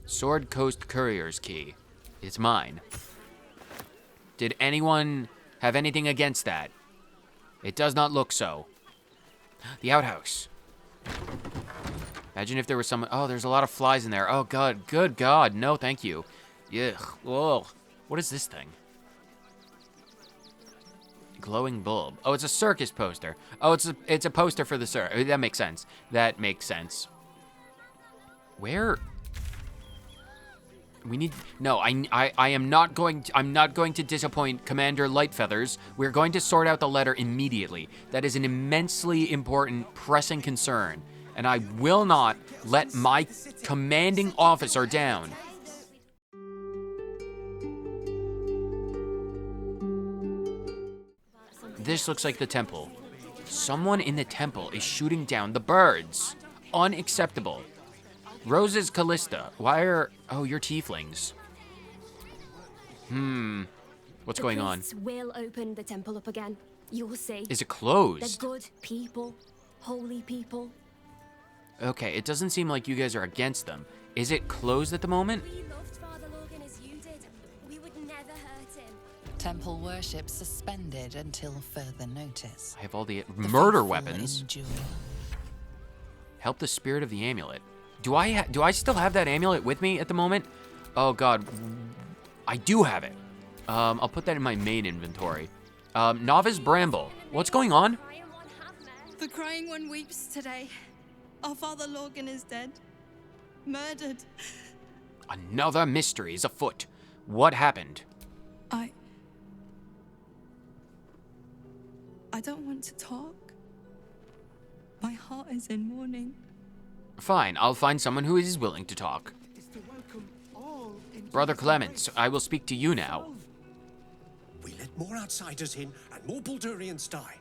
Sword Coast Courier's key. It's mine. Did anyone have anything against that? It does not look so. The outhouse. Imagine if there was someone. Oh, there's a lot of flies in there. Oh, God. Good God. No, thank you. Ugh. Whoa. What is this thing? Glowing bulb. Oh, it's a circus poster. Oh, it's a poster for the circus. That makes sense. That makes sense. Where? We need. No, I am not going. I'm not going to disappoint Commander Lightfeathers. We're going to sort out the letter immediately. That is an immensely important, pressing concern. And I will not let my commanding officer down. This looks like the temple. Someone in the temple is shooting down the birds. Unacceptable. Roses Callista. Why are... Oh, you're tieflings. What's going on? The priests will open the temple up again. You'll see. Is it closed? They're good people. Holy people. Okay, it doesn't seem like you guys are against them. Is it closed at the moment? We loved Father Logan as you did. We would never hurt him. Temple worship suspended until further notice. I have all the The murder faithful weapons. endure. Help the spirit of the amulet. Do I still have that amulet with me at the moment? Oh God, I do have it. I'll put that in my main inventory. Novice Bramble. What's going on? The crying one weeps today. Our Father Logan is dead. Murdered. Another mystery is afoot. What happened? I don't want to talk. My heart is in mourning. Fine, I'll find someone who is willing to talk. Brother Clements, I will speak to you now. We let more outsiders in and more Baldurians die.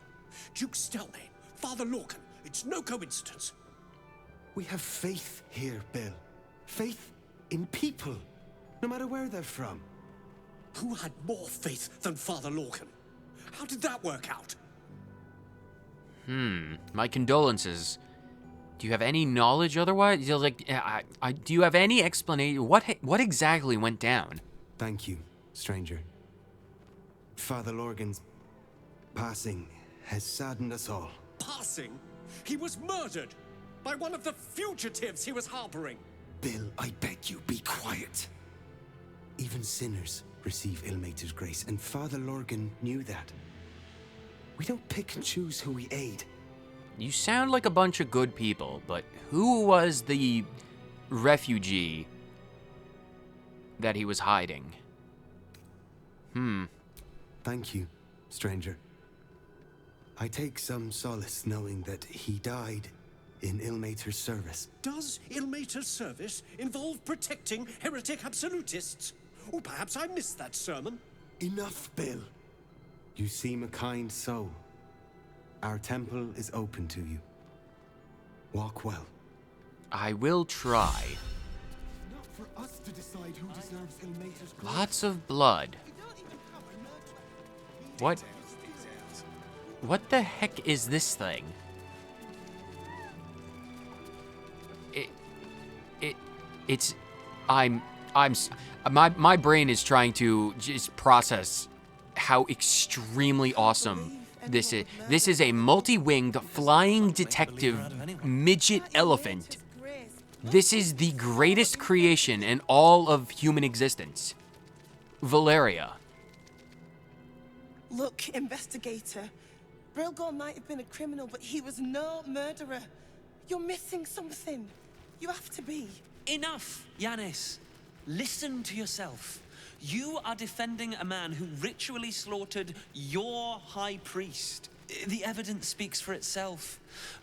Duke Stelmane, Father Logan, it's no coincidence. We have faith here, Bill. Faith in people, no matter where they're from. Who had more faith than Father Logan? How did that work out? My condolences. Do you have any knowledge otherwise? Do you have any explanation? What exactly went down? Thank you, stranger. Father Logan's passing has saddened us all. Passing? He was murdered by one of the fugitives he was harboring. Bill, I beg you, be quiet. Even sinners receive Ilmater's grace, and Father Logan knew that. We don't pick and choose who we aid. You sound like a bunch of good people, but who was the refugee that he was hiding? Thank you, stranger. I take some solace knowing that he died in Ilmater's service. Does Ilmater's service involve protecting heretic absolutists? Or perhaps I missed that sermon. Enough, Bill. You seem a kind soul. Our temple is open to you. Walk well. I will try. Not for us to decide who deserves Ilmater's grace. Lots of blood. What the heck is this thing? My brain is trying to just process how extremely awesome this is. This is a multi-winged flying detective midget elephant. This is the greatest creation in all of human existence. Valeria. Look, investigator. Brilgor might have been a criminal, but he was no murderer. You're missing something. You have to be. Enough, Yanis. Listen to yourself. You are defending a man who ritually slaughtered your high priest. The evidence speaks for itself.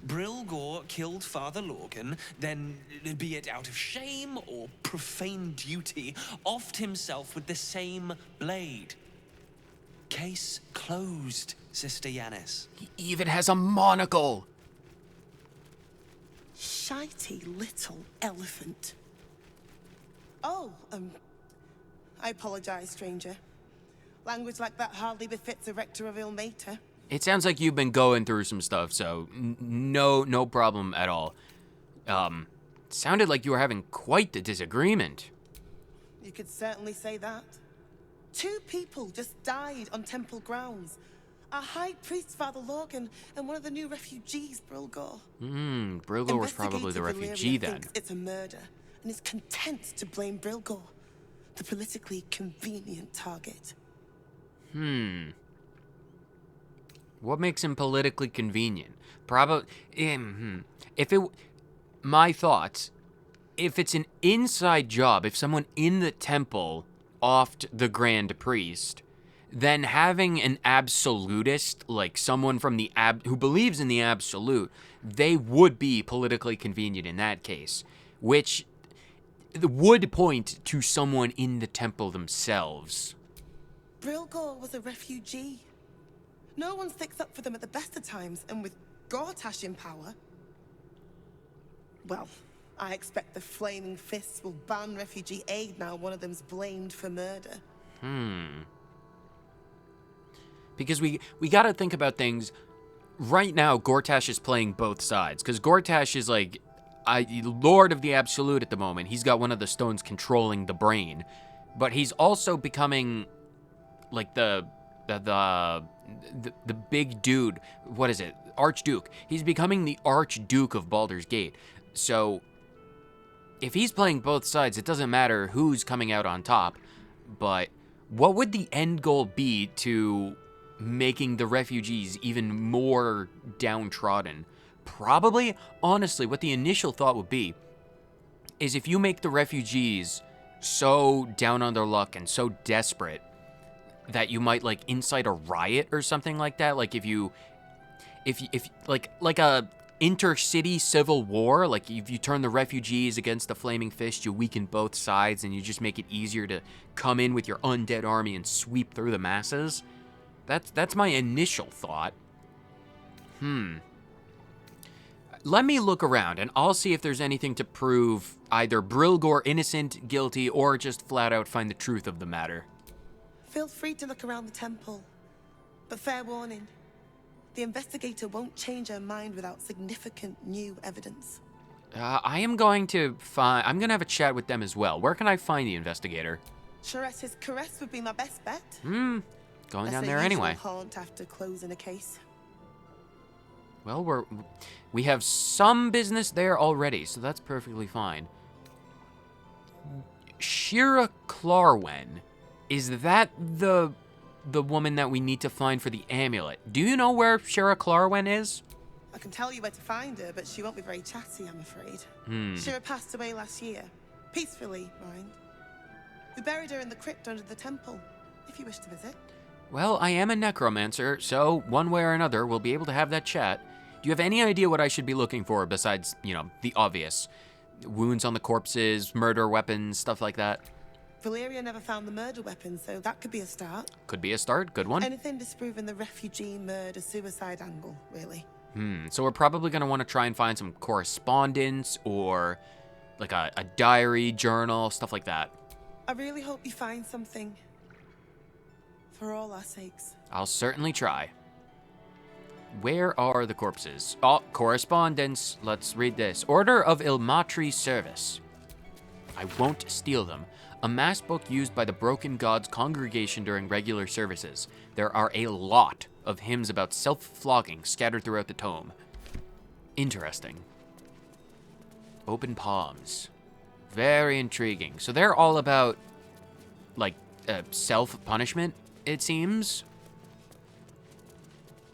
Brilgor killed Father Logan, then, be it out of shame or profane duty, offed himself with the same blade. Case closed, Sister Yanis. He even has a monocle. Shitey little elephant. Oh, I apologize, stranger. Language like that hardly befits a rector of Ilmater. It sounds like you've been going through some stuff, so no problem at all. Sounded like you were having quite the disagreement. You could certainly say that. 2 people just died on temple grounds. Our High Priest, Father Lorgan, and one of the new refugees, Brilgor. Brilgor was probably the Investigator refugee Valyria then. thinks it's a murder, and is content to blame Brilgor, the politically convenient target. What makes him politically convenient? Probably, if it, my thoughts, if it's an inside job, if someone in the temple offed the Grand Priest, then having an absolutist, like someone from the who believes in the absolute, they would be politically convenient in that case, which would point to someone in the temple themselves. Brilgor was a refugee. No one sticks up for them at the best of times, and with Gortash in power, well, I expect the Flaming Fists will ban refugee aid now one of them's blamed for murder. Because we gotta think about things. Right now, Gortash is playing both sides, because Gortash is like Lord of the Absolute at the moment. He's got one of the stones controlling the brain, but he's also becoming like the big dude. What is it? Archduke. He's becoming the Archduke of Baldur's Gate. So if he's playing both sides, it doesn't matter who's coming out on top. But what would the end goal be to making the refugees even more downtrodden? Probably, honestly, what the initial thought would be is if you make the refugees so down on their luck and so desperate that you might like incite a riot or something like that. Like if like a intercity civil war, like if you turn the refugees against the Flaming Fist, you weaken both sides and you just make it easier to come in with your undead army and sweep through the masses. That's my initial thought. Let me look around and I'll see if there's anything to prove either Brilgor innocent, guilty, or just flat out find the truth of the matter. Feel free to look around the temple, but fair warning, the investigator won't change her mind without significant new evidence. I'm going to have a chat with them as well. Where can I find the investigator? Sharess's Caress would be my best bet. Going That's down a there usual anyway. haunt after closing a case. Well, we have some business there already, so that's perfectly fine. Shira Clarwen, is that the woman that we need to find for the amulet? Do you know where Shira Clarwen is? I can tell you where to find her, but she won't be very chatty, I'm afraid. Shira passed away last year. Peacefully, mind. We buried her in the crypt under the temple, if you wish to visit. Well, I am a necromancer, so one way or another, we'll be able to have that chat. Do you have any idea what I should be looking for besides, the obvious? Wounds on the corpses, murder weapons, stuff like that? Valyria never found the murder weapon, so that could be a start. Could be a start, good one. Anything disproving the refugee murder-suicide angle, really. So we're probably going to want to try and find some correspondence or like a diary, journal, stuff like that. I really hope you find something. For all our sakes. I'll certainly try. Where are the corpses? Oh, correspondence. Let's read this. Order of Ilmatri Service. I won't steal them. A mass book used by the Broken Gods congregation during regular services. There are a lot of hymns about self-flogging scattered throughout the tome. Interesting. Open palms. Very intriguing. So they're all about, like, self-punishment, it seems.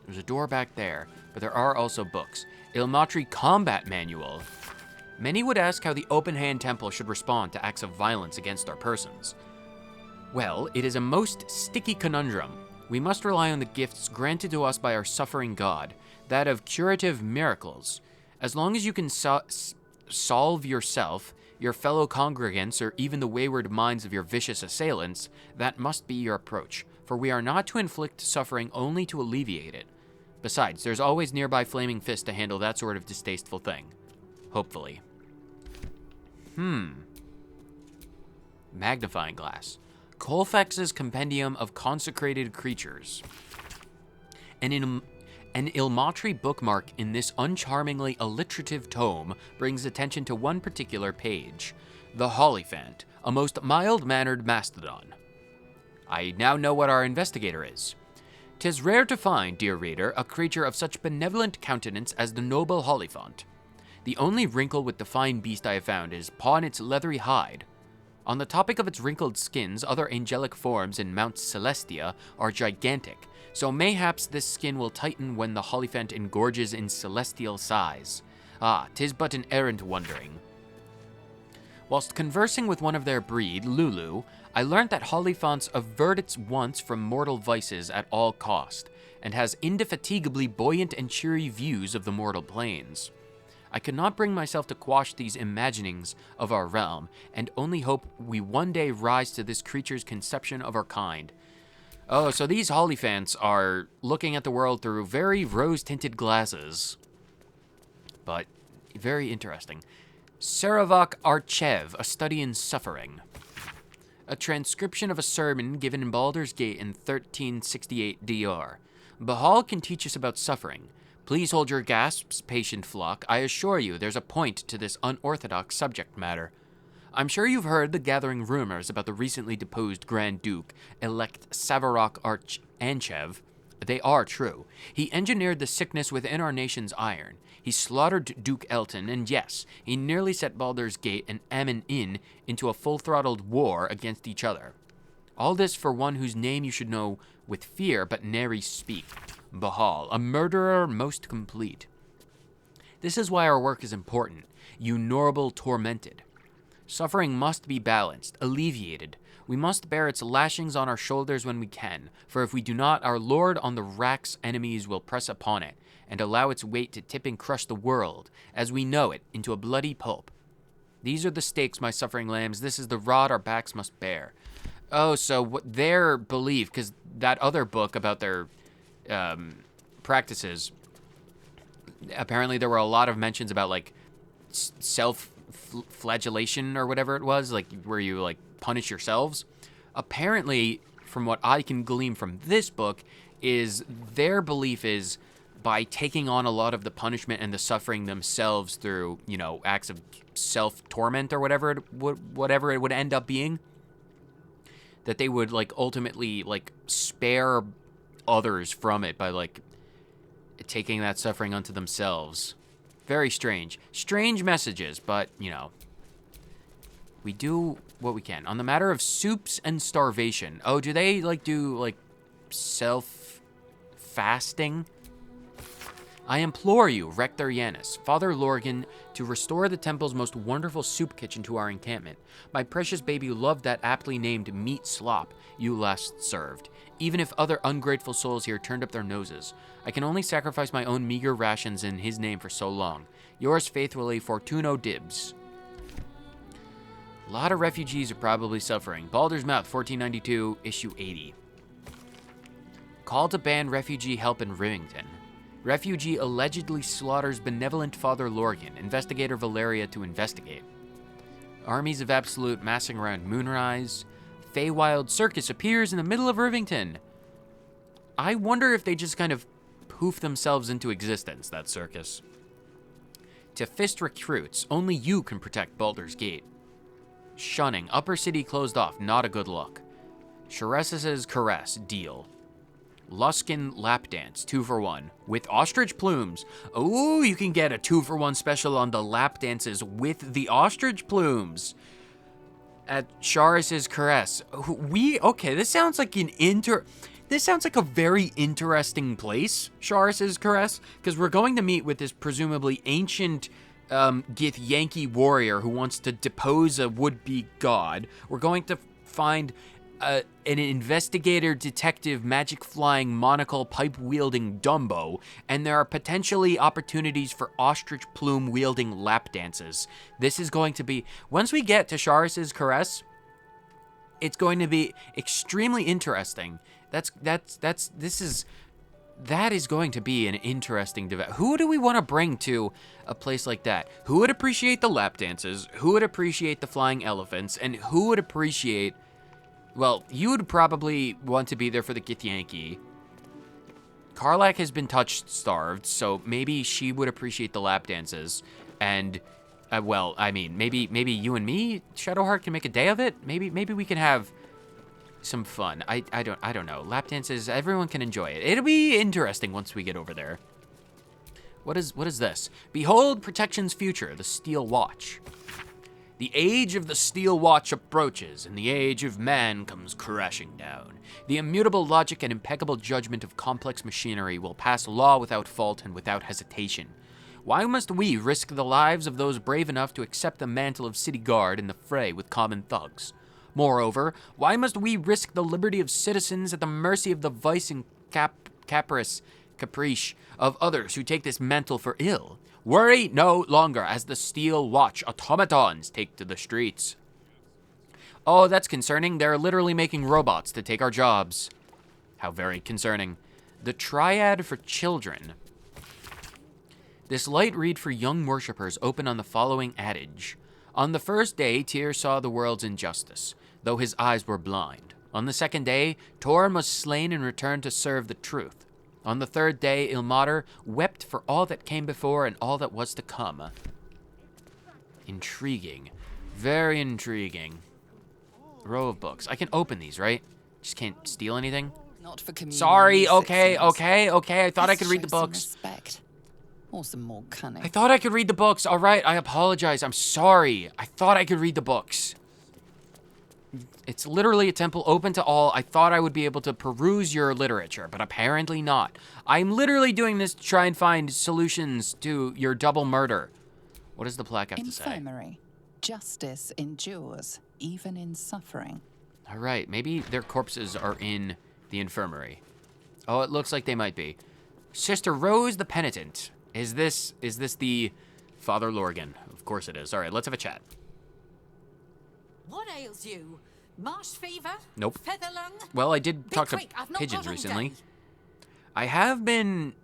There's a door back there, but there are also books. Ilmatri Combat Manual. Many would ask how the Open Hand Temple should respond to acts of violence against our persons. Well, it is a most sticky conundrum. We must rely on the gifts granted to us by our suffering God, that of curative miracles. As long as you can solve yourself, your fellow congregants, or even the wayward minds of your vicious assailants, that must be your approach, for we are not to inflict suffering, only to alleviate it. Besides, there's always nearby Flaming Fist to handle that sort of distasteful thing. Hopefully. Magnifying glass. Colfax's Compendium of Consecrated Creatures. An An Ilmatri bookmark in this uncharmingly alliterative tome brings attention to one particular page. The Hollyphant, a most mild-mannered mastodon. I now know what our investigator is. 'Tis rare to find, dear reader, a creature of such benevolent countenance as the noble Hollyphant. The only wrinkle with the fine beast I have found is upon its leathery hide. On the topic of its wrinkled skins, other angelic forms in Mount Celestia are gigantic, so mayhaps this skin will tighten when the Hollyphant engorges in celestial size. Ah, 'tis but an errant wondering. Whilst conversing with one of their breed, Lulu, I learnt that Hollyphants avert its wants from mortal vices at all cost, and has indefatigably buoyant and cheery views of the mortal planes. I could not bring myself to quash these imaginings of our realm, and only hope we one day rise to this creature's conception of our kind. Oh, so these Hollyphants are looking at the world through very rose-tinted glasses. But very interesting. Saravak Archev, A Study in Suffering. A transcription of a sermon given in Baldur's Gate in 1368 DR. Bahal can teach us about suffering. Please hold your gasps, patient flock. I assure you there's a point to this unorthodox subject matter. I'm sure you've heard the gathering rumors about the recently deposed Grand Duke-elect Savarok Anchev. They are true. He engineered the sickness within our nation's iron. He slaughtered Duke Elton, and yes, he nearly set Baldur's Gate and Ammon Inn into a full-throttled war against each other. All this for one whose name you should know with fear but nary speak. Bahal, a murderer most complete. This is why our work is important. You Norble tormented. Suffering must be balanced, alleviated. We must bear its lashings on our shoulders when we can, for if we do not, our lord on the rack's enemies will press upon it, and allow its weight to tip and crush the world, as we know it, into a bloody pulp. These are the stakes, my suffering lambs. This is the rod our backs must bear. Oh, so what their belief, because that other book about their practices, apparently there were a lot of mentions about, like, self-flagellation or whatever it was, like, where you, like, punish yourselves. Apparently, from what I can glean from this book, is their belief is by taking on a lot of the punishment and the suffering themselves through, you know, acts of self-torment or whatever it would end up being, that they would, like, ultimately, like, spare others from it by, like, taking that suffering unto themselves. Very strange. Strange messages, but, you know, we do what we can. On the matter of soups and starvation. Oh, do they, like, do, like, self-fasting? I implore you, Rector Yanis, Father Lorgan, to restore the temple's most wonderful soup kitchen to our encampment. My precious baby loved that aptly named meat slop you last served, even if other ungrateful souls here turned up their noses. I can only sacrifice my own meager rations in his name for so long. Yours faithfully, Fortuno Dibbs. A lot of refugees are probably suffering. Baldur's Mouth, 1492, issue 80. Call to ban refugee help in Rivington. Refugee allegedly slaughters benevolent Father Lorgan. Investigator Valeria to investigate. Armies of Absolute massing around Moonrise. Feywild Circus appears in the middle of Rivington. I wonder if they just kind of poof themselves into existence, that circus. To fist recruits, only you can protect Baldur's Gate. Shunning, Upper City closed off, not a good look. Sharesis's Caress, deal. Luskin Lap Dance, 2 for 1, with ostrich plumes. Oh, you can get a 2 for 1 special on the lap dances with the ostrich plumes. At Sharis's Caress. Okay, this sounds like this sounds like a very interesting place, Sharis's Caress, because we're going to meet with this presumably ancient Githyanki warrior who wants to depose a would-be god. We're going to find an investigator, detective, magic-flying, monocle, pipe-wielding Dumbo, and there are potentially opportunities for ostrich plume-wielding lap dances. This is going to be, once we get to Sharis's Caress, it's going to be extremely interesting. That is going to be an interesting development. Who do we want to bring to a place like that? Who would appreciate the lap dances? Who would appreciate the flying elephants? And who would appreciate... Well, you would probably want to be there for the Githyanki. Karlach has been starved, so maybe she would appreciate the lap dances. And, well, I mean, maybe you and me, Shadowheart, can make a day of it. Maybe we can have some fun. I don't know. Lap dances, everyone can enjoy it. It'll be interesting once we get over there. What is this? Behold protection's future, the Steel Watch. The age of the Steel Watch approaches, and the age of man comes crashing down. The immutable logic and impeccable judgment of complex machinery will pass law without fault and without hesitation. Why must we risk the lives of those brave enough to accept the mantle of city guard in the fray with common thugs? Moreover, why must we risk the liberty of citizens at the mercy of the vice and caprice of others who take this mantle for ill? Worry no longer as the Steel Watch automatons take to the streets. Oh, that's concerning. They're literally making robots to take our jobs. How very concerning. The Triad for Children. This light read for young worshippers open on the following adage. On the first day, Tyr saw the world's injustice, though his eyes were blind. On the second day, Torm was slain and returned to serve the truth. On the third day, Ilmater wept for all that came before and all that was to come. Intriguing. Very intriguing. Row of books. I can open these, right? Just can't steal anything? Not for community. Sorry, okay. I thought I Let's could read the show some books. Respect. Or some more cunning. I thought I could read the books. All right, I apologize. I'm sorry. I thought I could read the books. It's literally a temple open to all. I thought I would be able to peruse your literature, but apparently not. I'm literally doing this to try and find solutions to your double murder. What does the plaque have to say? Infirmary. Justice endures, even in suffering. All right, maybe their corpses are in the infirmary. Oh, it looks like they might be. Sister Rose the Penitent. Is this the Father Lorgan? Of course it is. All right, let's have a chat. What ails you? Marsh fever? Nope. Feather lung? Well, I did Be talk quick, to I've not pigeons got all recently. day. I have been...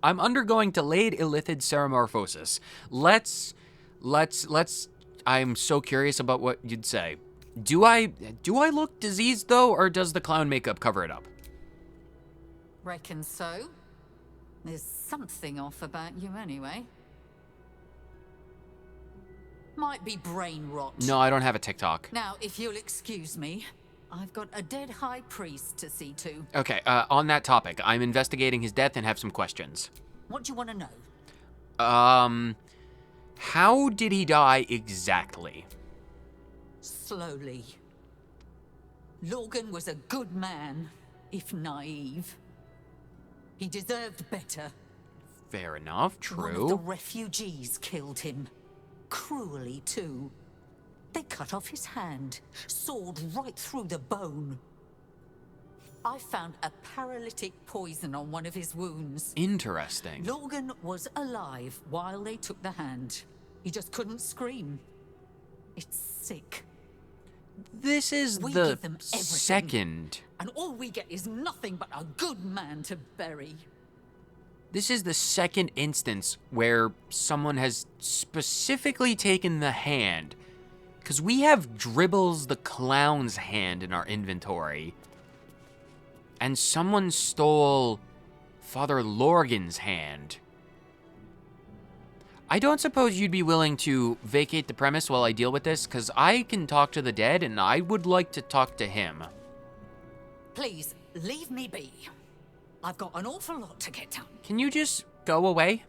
I'm undergoing delayed illithid ceramorphosis. Let's... I'm so curious about what you'd say. Do I look diseased, though, or does the clown makeup cover it up? Reckon so. There's something off about you anyway. Might be brain rot. No, I don't have a TikTok. Now, if you'll excuse me, I've got a dead high priest to see to. Okay, on that topic, I'm investigating his death and have some questions. What do you want to know? How did he die exactly? Slowly. Lorgan was a good man, if naive. He deserved better. Fair enough, One of the true. refugees killed him. Cruelly, too. They cut off his hand, sawed right through the bone. I found a paralytic poison on one of his wounds. Interesting. Lorgan was alive while they took the hand. He just couldn't scream. It's sick. This is We the give them everything. second. And all we get is nothing but a good man to bury. This is the second instance where someone has specifically taken the hand. Because we have Dribbles the Clown's hand in our inventory. And someone stole Father Lorgan's hand. I don't suppose you'd be willing to vacate the premise while I deal with this, because I can talk to the dead, and I would like to talk to him. Please, leave me be. I've got an awful lot to get done. Can you just go away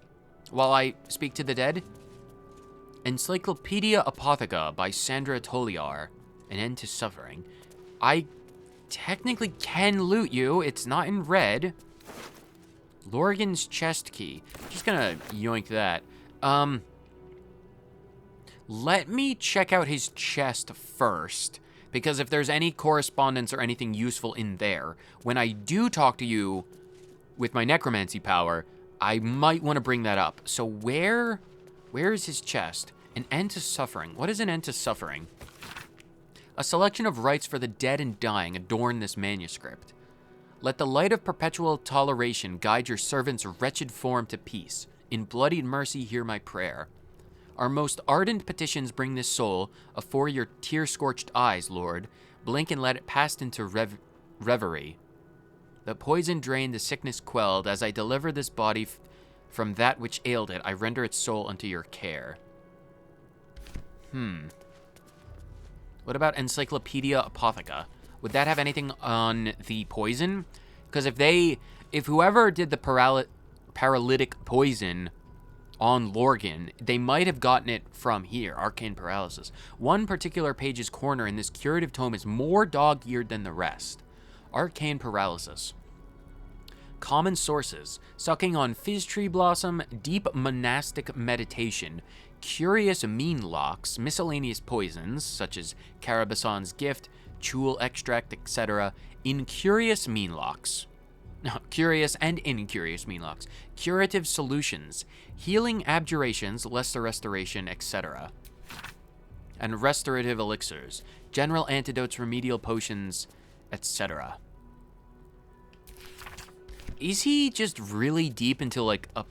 while I speak to the dead? Encyclopedia Apotheca by Sandra Toliar. An End to Suffering. I technically can loot you. It's not in red. Lorgan's chest key. Just gonna yoink that. Let me check out his chest first, because if there's any correspondence or anything useful in there, when I do talk to you with my necromancy power, I might want to bring that up. So where is his chest? An End to Suffering. What is an End to Suffering? A selection of rites for the dead and dying adorn this manuscript. Let the light of perpetual toleration guide your servant's wretched form to peace. In bloodied mercy, hear my prayer. Our most ardent petitions bring this soul afore your tear-scorched eyes, Lord. Blink and let it pass into reverie. The poison drained, the sickness quelled. As I deliver this body from that which ailed it, I render its soul unto your care. What about Encyclopedia Apotheca? Would that have anything on the poison? Because if whoever did the paralytic poison on Lorgan, they might have gotten it from here, arcane paralysis. One particular page's corner in this curative tome is more dog-eared than the rest. Arcane paralysis. Common sources: sucking on fizz tree blossom, deep monastic meditation, curious mean locks, miscellaneous poisons such as Carabason's gift, chul extract, etc. Incurious mean locks. Curious and incurious mean locks. Curative solutions, healing abjurations, lesser restoration, etc. And restorative elixirs, general antidotes, remedial potions, etc. Is he just really deep into like a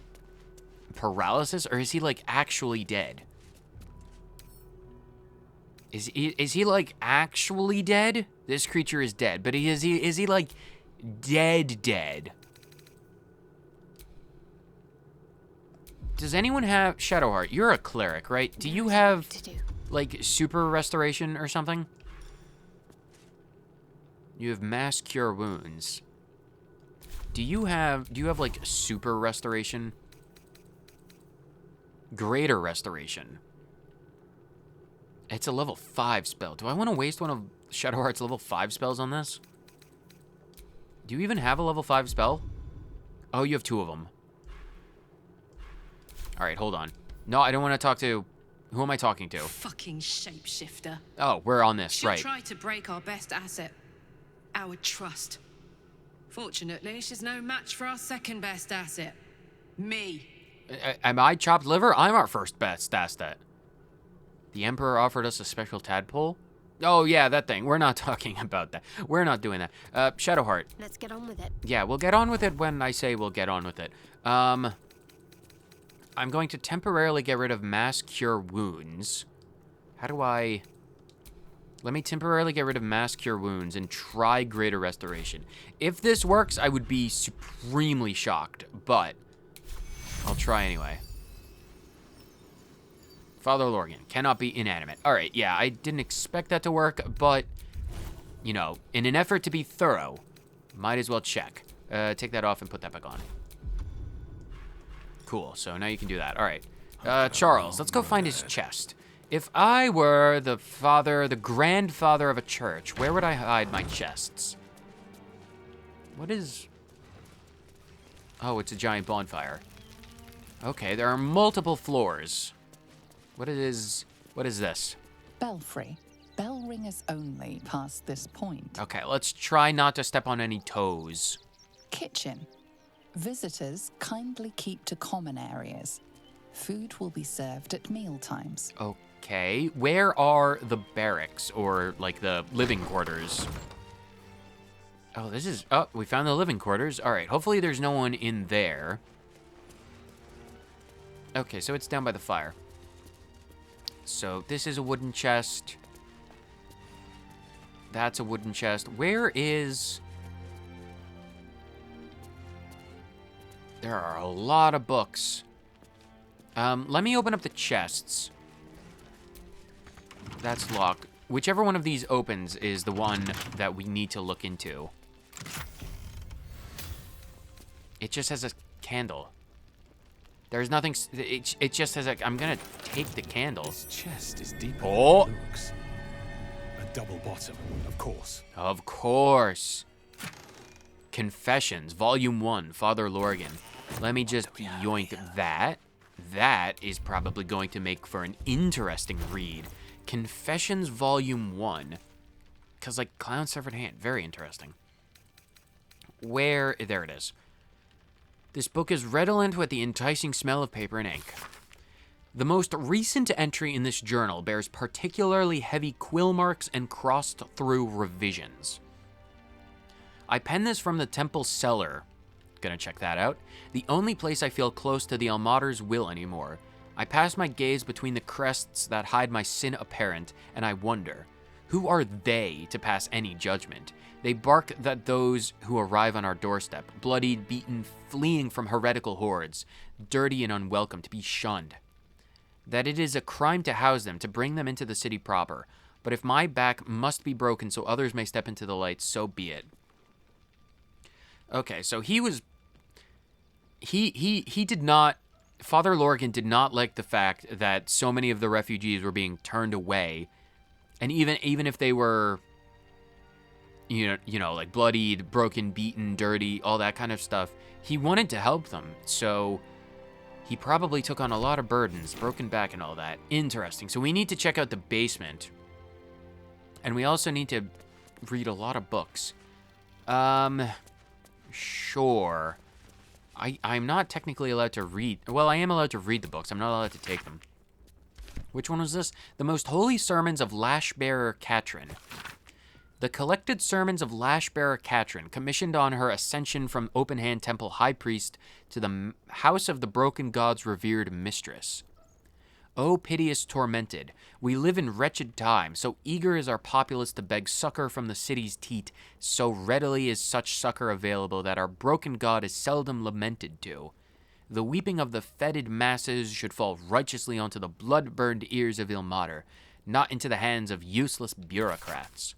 paralysis, or is he like actually dead? Is he like actually dead? This creature is dead, but is he like dead? Does anyone have Shadowheart? You're a cleric, right? Do you have like super restoration or something? You have mass cure wounds. Do you have like super restoration? Greater restoration. It's a level 5 spell. Do I want to waste one of Shadowheart's level 5 spells on this? Do you even have a level 5 spell? Oh, you have 2 of them. All right, hold on. No, I don't want to talk to... Who am I talking to? Fucking shapeshifter. Oh, we're on this, right. She tried to break our best asset. Our trust. Fortunately, she's no match for our second best asset. Me. Am I chopped liver? I'm our first best asset. The Emperor offered us a special tadpole? Oh, yeah, that thing. We're not talking about that. We're not doing that. Shadowheart. Let's get on with it. Yeah, we'll get on with it when I say we'll get on with it. I'm going to temporarily get rid of mass cure wounds. How do I... Let me temporarily get rid of mass cure wounds and try greater restoration. If this works, I would be supremely shocked, but I'll try anyway. Father Lorgan cannot be inanimate. All right, yeah, I didn't expect that to work, but, you know, in an effort to be thorough, might as well check. Take that off and put that back on. Cool, so now you can do that. All right. Charles, let's go find his chest. If I were the grandfather of a church, where would I hide my chests? What is... Oh, it's a giant bonfire. Okay, there are multiple floors. What is this? Belfry. Bell ringers only past this point. Okay, let's try not to step on any toes. Kitchen. Visitors kindly keep to common areas. Food will be served at meal times. Okay, where are the barracks, or like the living quarters? Oh, we found the living quarters. All right, hopefully there's no one in there. Okay, so it's down by the fire. So this is a wooden chest. That's a wooden chest. Where is... There are a lot of books. Let me open up the chests. That's locked. Whichever one of these opens is the one that we need to look into. It just has a candle. There's nothing... It just has a... I'm gonna take the candle. This chest is deeper Oh! than it looks. A double bottom, of course. Of course. Confessions, Volume 1, Father Lorgan. Let me just yoink that. That is probably going to make for an interesting read. Confessions, Volume 1. Because, like, Clown's Severed Hand. Very interesting. There it is. This book is redolent with the enticing smell of paper and ink. The most recent entry in this journal bears particularly heavy quill marks and crossed-through revisions. I pen this from the temple cellar. Gonna check that out. The only place I feel close to the Almater's will anymore. I pass my gaze between the crests that hide my sin apparent, and I wonder, Who are they to pass any judgment? They bark that those who arrive on our doorstep, bloodied, beaten, fleeing from heretical hordes, dirty and unwelcome, to be shunned. That it is a crime to house them, to bring them into the city proper. But if my back must be broken so others may step into the light, so be it. Okay, so he did not, Father Lorgan did not like the fact that so many of the refugees were being turned away. And even if they were, you know, like bloodied, broken, beaten, dirty, all that kind of stuff, he wanted to help them. So he probably took on a lot of burdens, broken back and all that. Interesting. So we need to check out the basement. And we also need to read a lot of books. Sure. I'm not technically allowed to read. Well, I am allowed to read the books. I'm not allowed to take them. Which one was this? The Most Holy Sermons of Lashbearer Catrin. The collected sermons of Lashbearer Catrin, commissioned on her ascension from Openhand Temple High Priest to the House of the Broken God's revered mistress. O piteous tormented, we live in wretched time, so eager is our populace to beg succor from the city's teat, so readily is such succor available that our broken God is seldom lamented to. The weeping of the fetid masses should fall righteously onto the blood-burned ears of Ilmater, not into the hands of useless bureaucrats.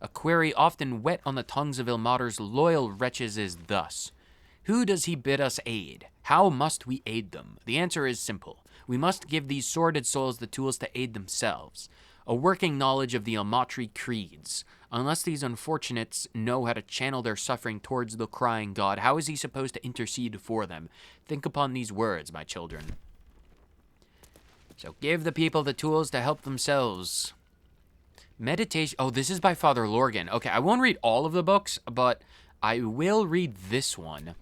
A query often wet on the tongues of Ilmater's loyal wretches is thus: who does he bid us aid? How must we aid them? The answer is simple. We must give these sordid souls the tools to aid themselves. A working knowledge of the Ilmatri creeds. Unless these unfortunates know how to channel their suffering towards the crying God, how is he supposed to intercede for them? Think upon these words, my children. So give the people the tools to help themselves. Meditation. Oh, this is by Father Lorgan. Okay, I won't read all of the books, but I will read this one.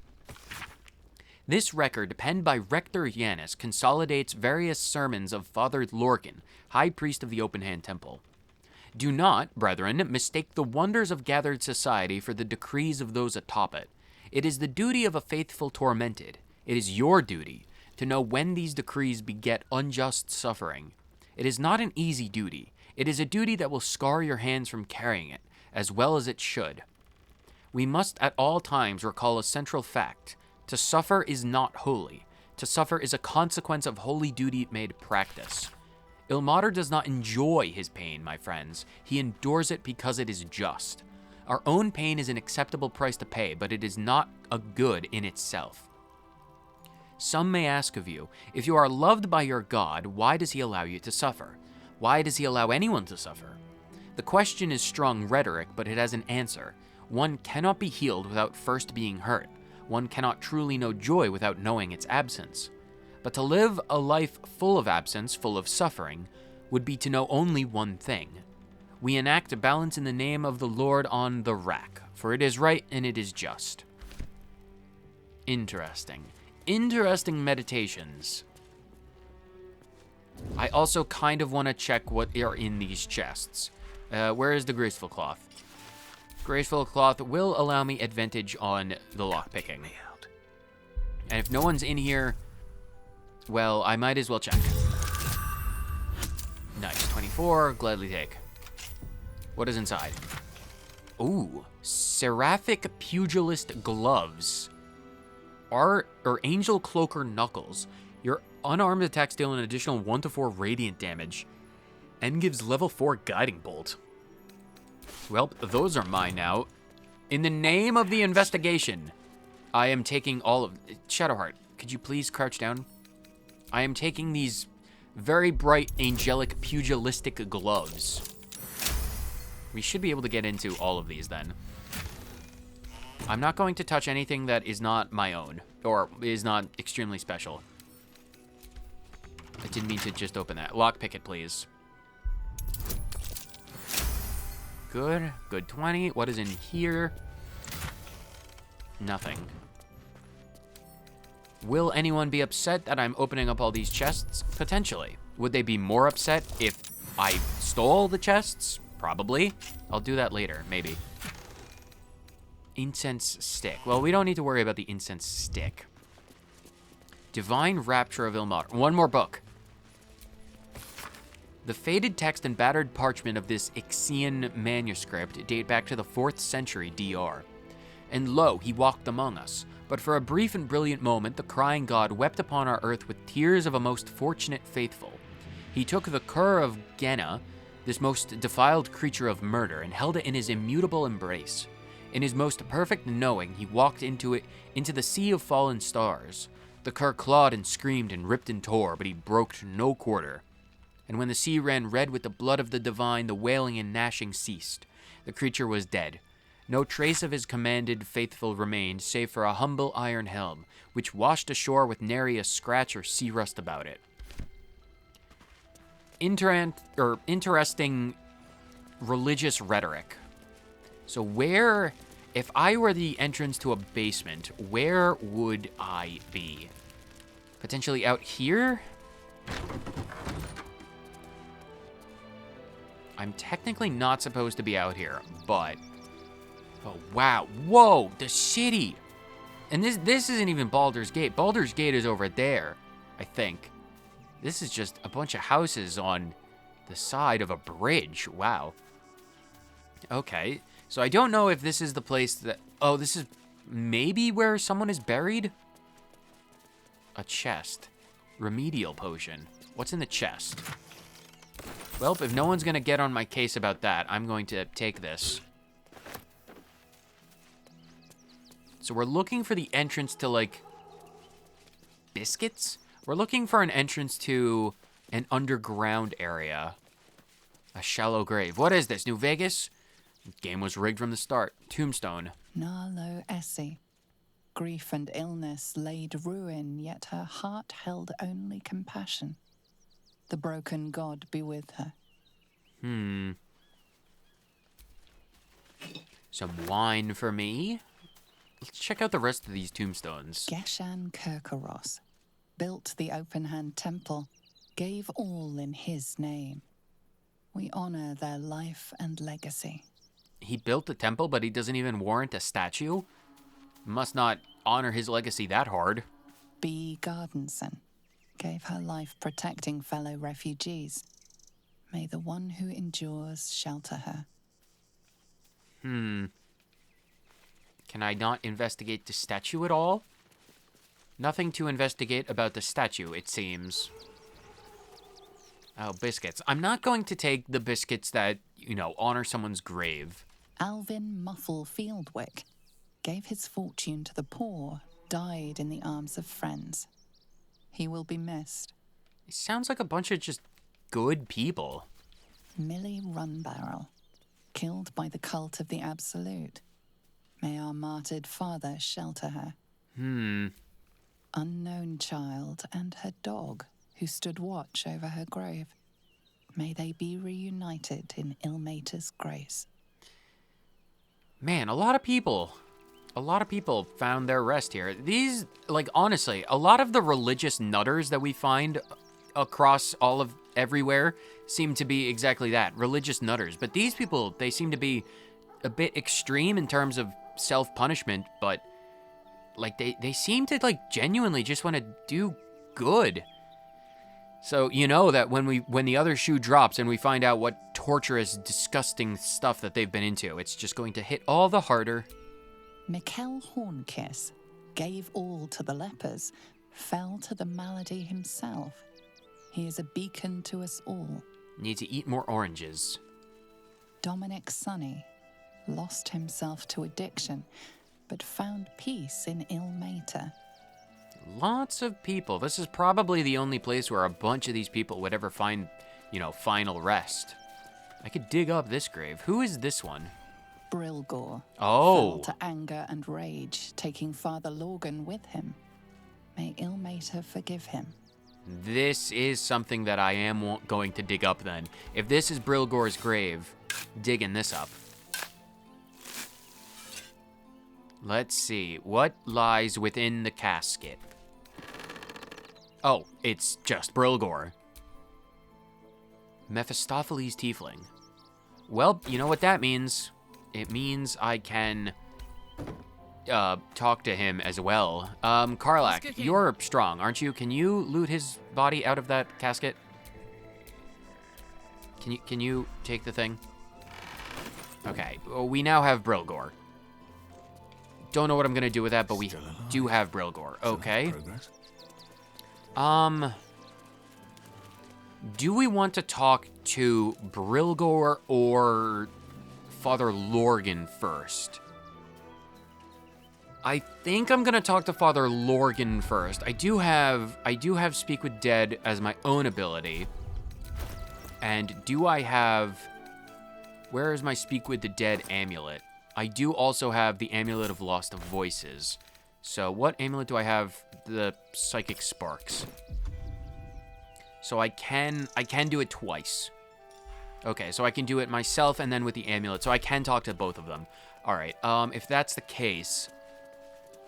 This record, penned by Rector Yanis, consolidates various sermons of Father Lorgan, High Priest of the Openhand Temple. Do not, brethren, mistake the wonders of gathered society for the decrees of those atop it. It is the duty of a faithful tormented. It is your duty to know when these decrees beget unjust suffering. It is not an easy duty. It is a duty that will scar your hands from carrying it, as well as it should. We must at all times recall a central fact. To suffer is not holy. To suffer is a consequence of holy duty made practice. Ilmater does not enjoy his pain, my friends. He endures it because it is just. Our own pain is an acceptable price to pay, but it is not a good in itself. Some may ask of you, if you are loved by your God, why does he allow you to suffer? Why does he allow anyone to suffer? The question is strong rhetoric, but it has an answer. One cannot be healed without first being hurt. One cannot truly know joy without knowing its absence. But to live a life full of absence, full of suffering, would be to know only one thing. We enact a balance in the name of the Lord on the rack, for it is right and it is just. Interesting. Interesting meditations. I also kind of want to check what are in these chests. Where is the graceful cloth? Graceful cloth will allow me advantage on the lockpicking. And if no one's in here, well, I might as well check. Nice, 24, gladly take. What is inside? Ooh, seraphic pugilist gloves. Angel cloaker knuckles. Your unarmed attacks deal an additional 1 to 4 radiant damage and gives level 4 guiding bolt. Well, those are mine now. In the name of the investigation, I am taking all of... Shadowheart, could you please crouch down? I am taking these very bright, angelic, pugilistic gloves. We should be able to get into all of these then. I'm not going to touch anything that is not my own, or is not extremely special. I didn't mean to just open that. Lockpick it, please. Good. Good 20. What is in here? Nothing. Will anyone be upset that I'm opening up all these chests? Potentially. Would they be more upset if I stole the chests? Probably. I'll do that later, maybe. Incense stick. Well, we don't need to worry about the incense stick. Divine Rapture of Ilmater. One more book. The faded text and battered parchment of this Ixian manuscript date back to the 4th century DR. And lo, he walked among us. But for a brief and brilliant moment, the crying god wept upon our earth with tears of a most fortunate faithful. He took the cur of Genna, this most defiled creature of murder, and held it in his immutable embrace. In his most perfect knowing, he walked into the sea of fallen stars. The cur clawed and screamed and ripped and tore, but he broke no quarter. And when the sea ran red with the blood of the divine, the wailing and gnashing ceased. The creature was dead. No trace of his commanded faithful remained, save for a humble iron helm, which washed ashore with nary a scratch or sea rust about it. Interesting religious rhetoric. So where, if I were the entrance to a basement, where would I be? Potentially out here? I'm technically not supposed to be out here, but... Oh, wow. Whoa, the city! And this isn't even Baldur's Gate. Baldur's Gate is over there, I think. This is just a bunch of houses on the side of a bridge. Wow. Okay, so I don't know if this is the place that... Oh, this is maybe where someone is buried? A chest. Remedial potion. What's in the chest? Well, if no one's gonna get on my case about that, I'm going to take this. So we're looking for the entrance to, like, biscuits? We're looking for an entrance to an underground area. A shallow grave. What is this, New Vegas? The game was rigged from the start. Tombstone. Narlo Essie. Grief and illness laid ruin, yet her heart held only compassion. The broken god be with her. Some wine for me. Let's check out the rest of these tombstones. Geshan Kirkaros built the open-hand temple, gave all in his name. We honor their life and legacy. He built the temple, but he doesn't even warrant a statue? Must not honor his legacy that hard. B. Gardenson gave her life protecting fellow refugees. May the one who endures shelter her. Can I not investigate the statue at all? Nothing to investigate about the statue, it seems. Oh, biscuits. I'm not going to take the biscuits that, you know, honor someone's grave. Alvin Muffle Fieldwick gave his fortune to the poor, died in the arms of friends. He will be missed. It sounds like a bunch of just good people. Millie Runbarrel, killed by the cult of the Absolute. May our martyred father shelter her. Unknown child and her dog, who stood watch over her grave. May they be reunited in Ilmater's grace. Man, a lot of people found their rest here. These, like, honestly, a lot of the religious nutters that we find across all of everywhere seem to be exactly that, religious nutters. But these people, they seem to be a bit extreme in terms of self-punishment, but, like, they seem to, like, genuinely just want to do good. So, you know that when the other shoe drops and we find out what torturous, disgusting stuff that they've been into, it's just going to hit all the harder. Mikkel Hornkiss gave all to the lepers, fell to the malady himself. He is a beacon to us all. Need to eat more oranges. Dominic Sonny lost himself to addiction, but found peace in Ilmater. Lots of people. This is probably the only place where a bunch of these people would ever find, you know, final rest. I could dig up this grave. Who is this one? Brilgor Oh. fell to anger and rage, taking Father Lorgan with him. May Ilmater forgive him. This is something that I am going to dig up then. If this is Brilgor's grave, digging this up. Let's see. What lies within the casket? Oh, it's just Brilgor. Mephistopheles Tiefling. Well, you know what that means. It means I can talk to him as well. Karlach, you're strong, aren't you? Can you loot his body out of that casket? Can you take the thing? Okay. Well, we now have Brilgor. Don't know what I'm gonna do with that, but we do have Brilgor. Okay. Do we want to talk to Brilgor or Father Lorgan first? I think I'm gonna talk to Father Lorgan first. I do have Speak with Dead as my own ability. And do I have... Where is my Speak with the Dead amulet? I do also have the Amulet of Lost Voices. So what amulet do I have? The Psychic Sparks. So I can do it twice. Okay, so I can do it myself and then with the amulet. So I can talk to both of them. All right, if that's the case,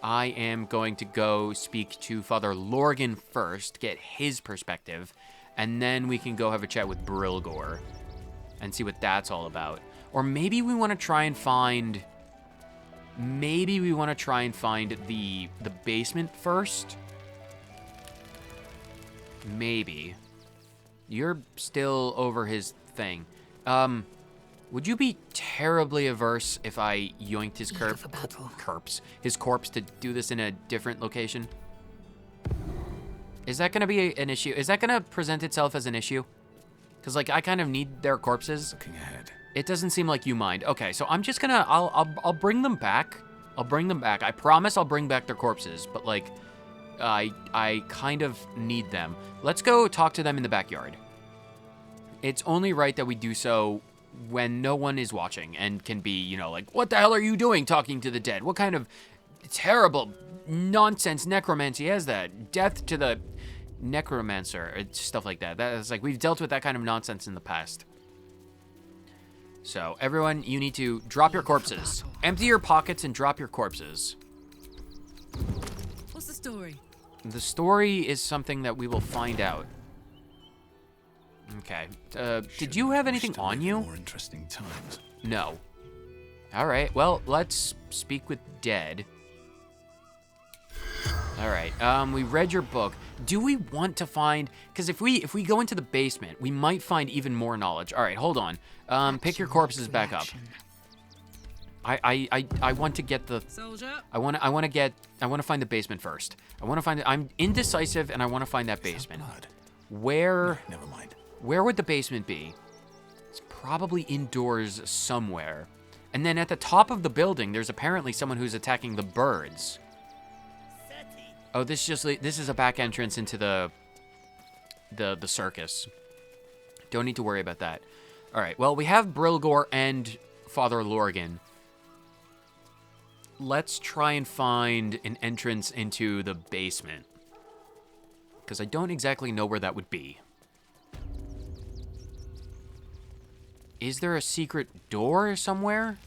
I am going to go speak to Father Lorgan first, get his perspective, and then we can go have a chat with Brilgor and see what that's all about. Or maybe we want to try and find... Maybe we want to try and find the basement first. Maybe. You're still over his thing. Would you be terribly averse if I yoinked his his corpse to do this in a different location? Is that going to be an issue? Is that going to present itself as an issue? Because, like, I kind of need their corpses. Looking ahead. It doesn't seem like you mind. Okay, so I'm just gonna... I'll bring them back. I'll bring them back. I promise I'll bring back their corpses. But, like, I kind of need them. Let's go talk to them in the backyard. It's only right that we do so when no one is watching and can be, you know, like, what the hell are you doing talking to the dead? What kind of terrible nonsense necromancy is that? Death to the necromancer, stuff like that. That's like, we've dealt with that kind of nonsense in the past. So, everyone, you need to drop your corpses. Empty your pockets and drop your corpses. What's the story? The story is something that we will find out. Okay. Did you have anything on you? More interesting times. No. All right. Well, let's speak with Dead. All right. We read your book. Do we want to find? Because if we go into the basement, we might find even more knowledge. All right. Hold on. Pick your corpses back up. I want to get the. Soldier. I want to find the basement first. I want to find it. I'm indecisive, and I want to find that basement. Where? No, never mind. Where would the basement be? It's probably indoors somewhere. And then at the top of the building, there's apparently someone who's attacking the birds. Oh, this is a back entrance into the circus. Don't need to worry about that. All right. Well, we have Brilgor and Father Lorgan. Let's try and find an entrance into the basement, because I don't exactly know where that would be. Is there a secret door somewhere?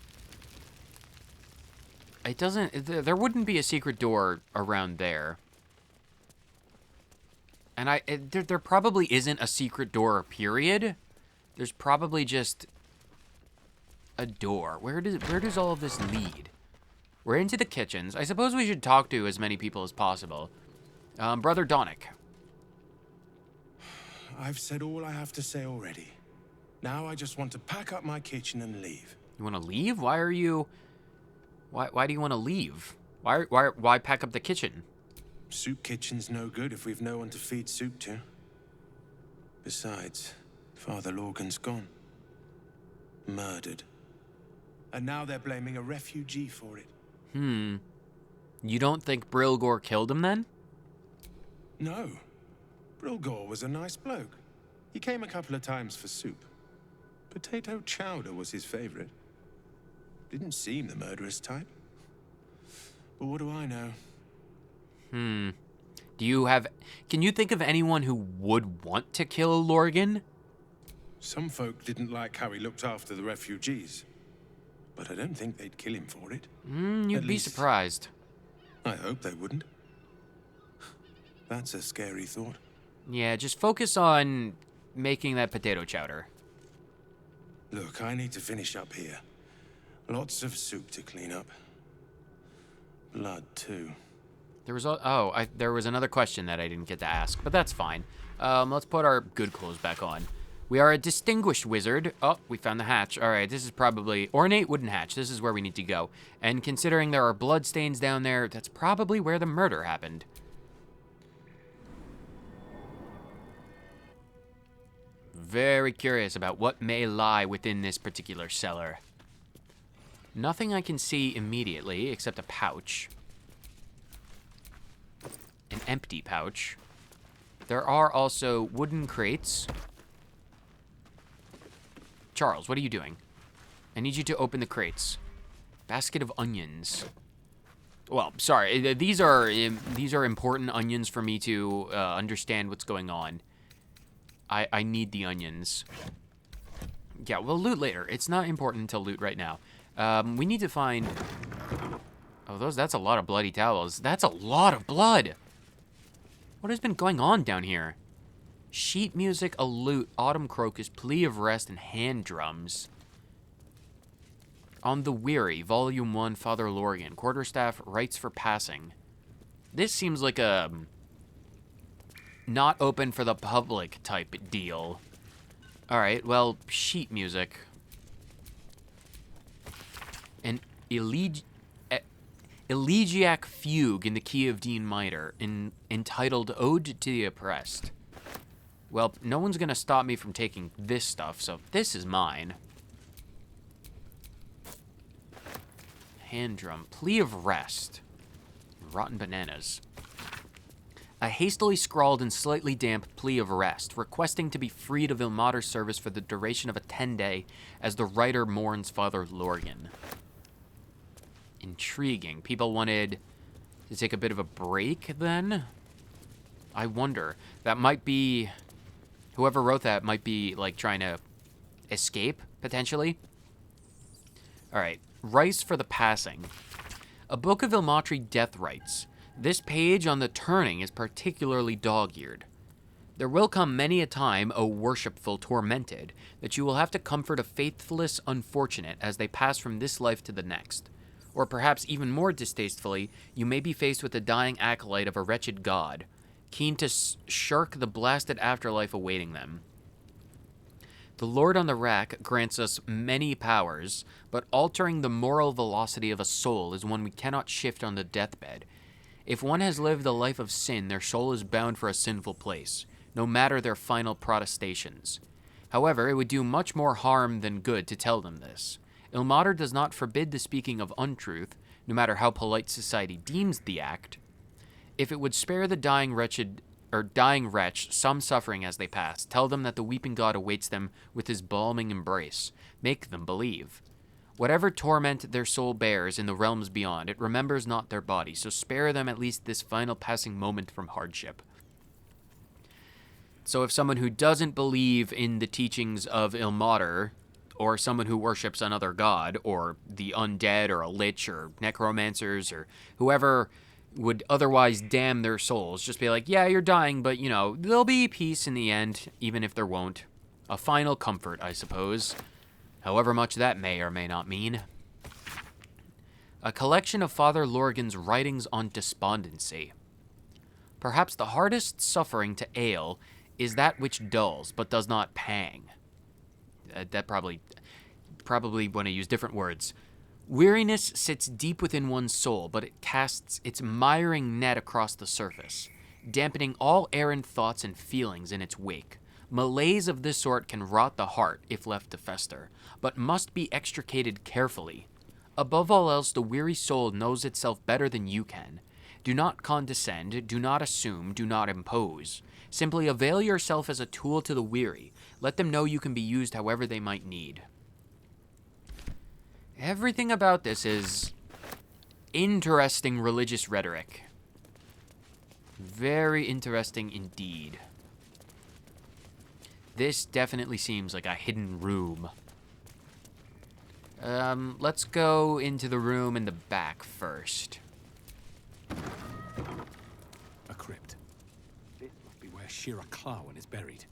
It doesn't... There wouldn't be a secret door around there. And there probably isn't a secret door, period. There's probably just a door. Where does all of this lead? We're into the kitchens. I suppose we should talk to as many people as possible. Brother Donick. I've said all I have to say already. Now I just want to pack up my kitchen and leave. You want to leave? Why are you... Why do you want to leave? Why pack up the kitchen? Soup kitchen's no good if we've no one to feed soup to. Besides, Father Lorgan's gone. Murdered. And now they're blaming a refugee for it. You don't think Brilgor killed him then? No. Brilgor was a nice bloke. He came a couple of times for soup. Potato chowder was his favorite. Didn't seem the murderous type. But what do I know? Can you think of anyone who would want to kill Lorgan? Some folk didn't like how he looked after the refugees. But I don't think they'd kill him for it. You'd be surprised. I hope they wouldn't. That's a scary thought. Yeah, just focus on making that potato chowder. Look, I need to finish up here. Lots of soup to clean up. Blood, too. There was another question that I didn't get to ask, but that's fine. Let's put our good clothes back on. We are a distinguished wizard. Oh, we found the hatch. All right, this is probably ornate wooden hatch. This is where we need to go. And considering there are bloodstains down there, that's probably where the murder happened. Very curious about what may lie within this particular cellar. Nothing I can see immediately except a pouch. An empty pouch. There are also wooden crates. Charles, what are you doing? I need you to open the crates. Basket of onions. Well, sorry, these are important onions for me to understand what's going on. I need the onions. Yeah, we'll loot later. It's not important to loot right now. We need to find... Oh, that's a lot of bloody towels. That's a lot of blood! What has been going on down here? Sheet music, a lute, autumn crocus, plea of rest, and hand drums. On the Weary, Volume 1, Father Lorgan. Quarterstaff, rites for passing. This seems like a... not open for the public type deal. Alright, well, sheet music. An elegiac fugue in the key of D minor, entitled Ode to the Oppressed. Well, no one's gonna stop me from taking this stuff, so this is mine. Hand drum. Plea of rest. Rotten bananas. A hastily scrawled and slightly damp plea of rest, requesting to be freed of Ilmater's service for the duration of a 10-day as the writer mourns Father Lorgan. Intriguing. People wanted to take a bit of a break, then? I wonder. That might be... Whoever wrote that might be, like, trying to escape, potentially. Alright. Rice for the Passing. A book of Ilmatri death rites. This page on the turning is particularly dog-eared. There will come many a time, O worshipful tormented, that you will have to comfort a faithless unfortunate as they pass from this life to the next. Or perhaps even more distastefully, you may be faced with the dying acolyte of a wretched god, keen to shirk the blasted afterlife awaiting them. The Lord on the rack grants us many powers, but altering the moral velocity of a soul is one we cannot shift on the deathbed. If one has lived a life of sin, their soul is bound for a sinful place, no matter their final protestations. However, it would do much more harm than good to tell them this. Ilmater does not forbid the speaking of untruth, no matter how polite society deems the act. If it would spare the dying wretch some suffering as they pass, tell them that the weeping God awaits them with his balming embrace. Make them believe. Whatever torment their soul bears in the realms beyond, it remembers not their body, so spare them at least this final passing moment from hardship. So if someone who doesn't believe in the teachings of Ilmater, or someone who worships another god, or the undead, or a lich, or necromancers, or whoever would otherwise damn their souls, just be like, yeah, you're dying, but, you know, there'll be peace in the end, even if there won't. A final comfort, I suppose. However much that may or may not mean. A collection of Father Lorgan's writings on despondency. Perhaps the hardest suffering to ail is that which dulls, but does not pang. That probably want to use different words. Weariness sits deep within one's soul, but it casts its miring net across the surface, dampening all errant thoughts and feelings in its wake. Malaise of this sort can rot the heart if left to fester, but must be extricated carefully. Above all else, the weary soul knows itself better than you can. Do not condescend, do not assume, do not impose. Simply avail yourself as a tool to the weary. Let them know you can be used however they might need. Everything about this is interesting religious rhetoric. Very interesting indeed. This definitely seems like a hidden room. Let's go into the room in the back first. A crypt. This must be where Shira Clawin is buried.